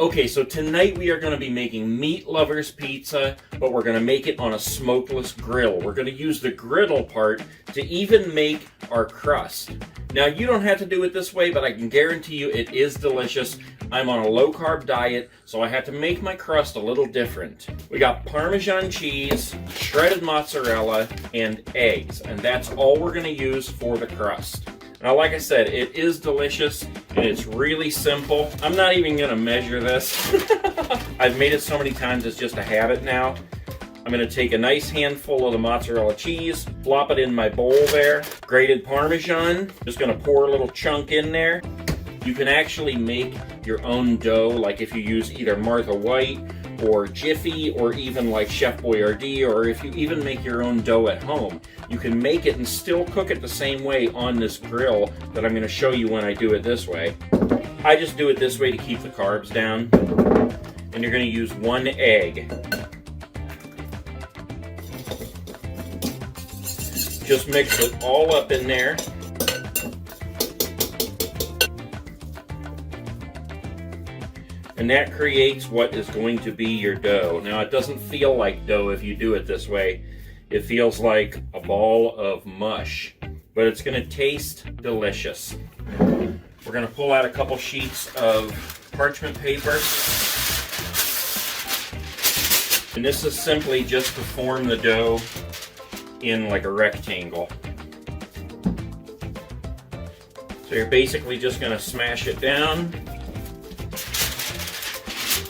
Okay, so tonight we are going to be making meat lovers pizza, but we're going to make it on a smokeless grill. We're going to use the griddle part to even make our crust. Now, you don't have to do it this way, but I can guarantee you it is delicious. I'm on a low-carb diet, so I had to make my crust a little different. We got Parmesan cheese, shredded mozzarella, and eggs, and that's all we're going to use for the crust. Now, like I said, it is delicious, and it's really simple. I'm not even going to measure this. I've made it so many times, it's just a habit now. I'm going to take a nice handful of the mozzarella cheese, flop it in my bowl there. Grated Parmesan, just going to pour a little chunk in there. You can actually make your own dough, like if you use either Martha White or Jiffy, or even like Chef Boyardee, or if you even make your own dough at home. You can make it and still cook it the same way on this grill that I'm going to show you when I do it this way. I just do it this way to keep the carbs down. And you're going to use 1 egg. Just mix it all up in there. And that creates what is going to be your dough. Now, it doesn't feel like dough if you do it this way. It feels like a ball of mush, but it's going to taste delicious. We're going to pull out a couple sheets of parchment paper. And this is simply just to form the dough in like a rectangle. So you're basically just going to smash it down.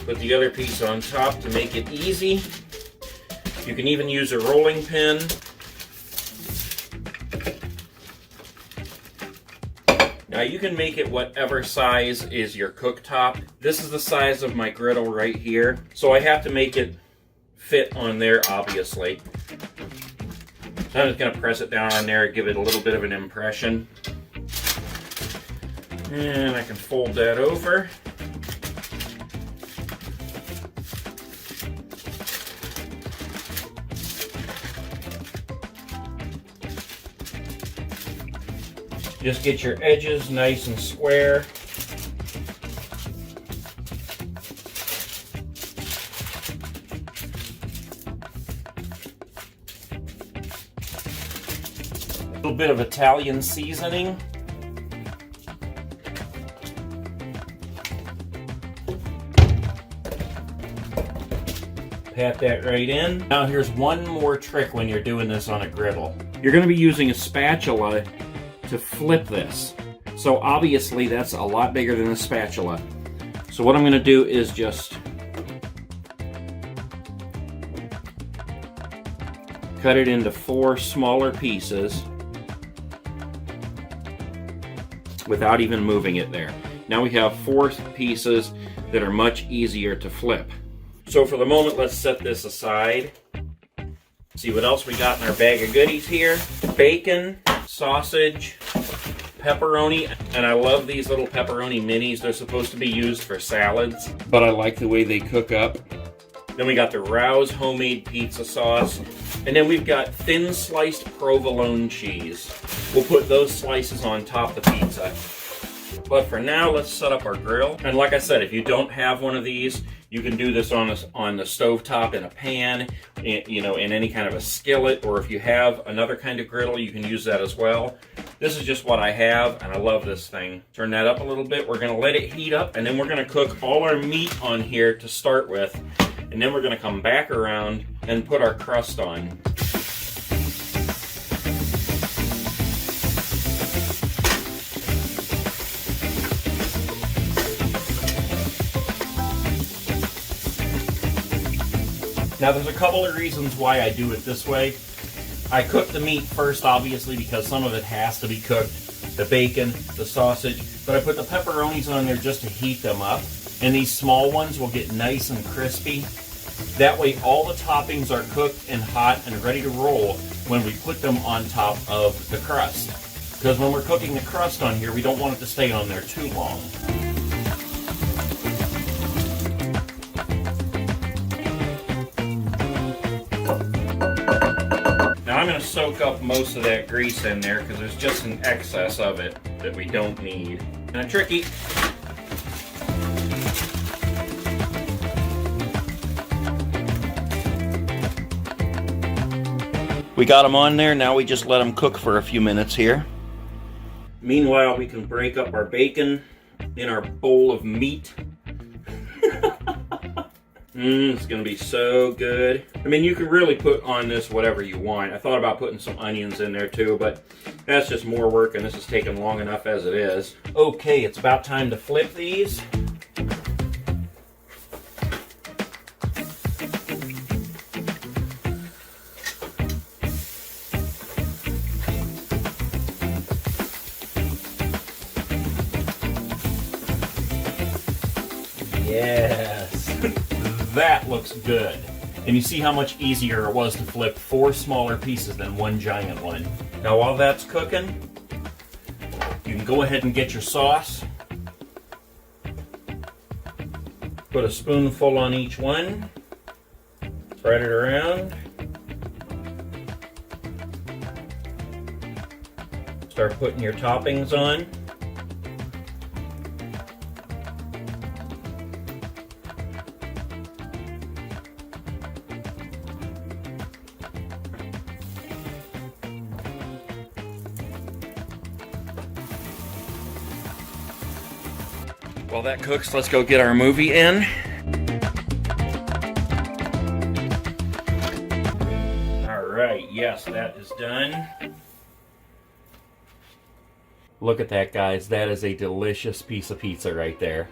Put the other piece on top to make it easy. You can even use a rolling pin. Now you can make it whatever size is your cooktop. This is the size of my griddle right here, so I have to make it fit on there, obviously. So I'm just going to press it down on there, give it a little bit of an impression. And I can fold that over. Just get your edges nice and square. A little bit of Italian seasoning. Pat that right in. Now here's one more trick when you're doing this on a griddle. You're going to be using a spatula to flip this. So obviously that's a lot bigger than a spatula. So what I'm going to do is just cut it into 4 smaller pieces without even moving it there. Now we have 4 pieces that are much easier to flip. So for the moment, let's set this aside. See what else we got in our bag of goodies here. Bacon, sausage, pepperoni, and I love these little pepperoni minis. They're supposed to be used for salads, but I like the way they cook up. Then we got the Rouse homemade pizza sauce, and then we've got thin sliced provolone cheese. We'll put those slices on top of the pizza. But for now, let's set up our grill. And like I said, if you don't have one of these, you can do this on the stovetop in a pan, you know, in any kind of a skillet, or if you have another kind of griddle, you can use that as well. This is just what I have, and I love this thing. Turn that up a little bit. We're going to let it heat up, and then we're going to cook all our meat on here to start with, and then we're going to come back around and put our crust on. Now there's a couple of reasons why I do it this way. I cook the meat first, obviously, because some of it has to be cooked. The bacon, the sausage, but I put the pepperonis on there just to heat them up. And these small ones will get nice and crispy. That way all the toppings are cooked and hot and ready to roll when we put them on top of the crust. Because when we're cooking the crust on here, we don't want it to stay on there too long. I'm going to soak up most of that grease in there because there's just an excess of it that we don't need. Kind of tricky. We got them on there, now we just let them cook for a few minutes here. Meanwhile, we can break up our bacon in our bowl of meat. It's gonna be so good. I mean, you can really put on this whatever you want. I thought about putting some onions in there too, but that's just more work and this is taking long enough as it is. Okay, it's about time to flip these. Yes, that looks good. And you see how much easier it was to flip 4 smaller pieces than 1 giant one. Now while that's cooking, you can go ahead and get your sauce. Put a spoonful on each one. Spread it around. Start putting your toppings on. While that cooks, let's go get our movie in. All right, yes, that is done. Look at that, guys. That is a delicious piece of pizza right there.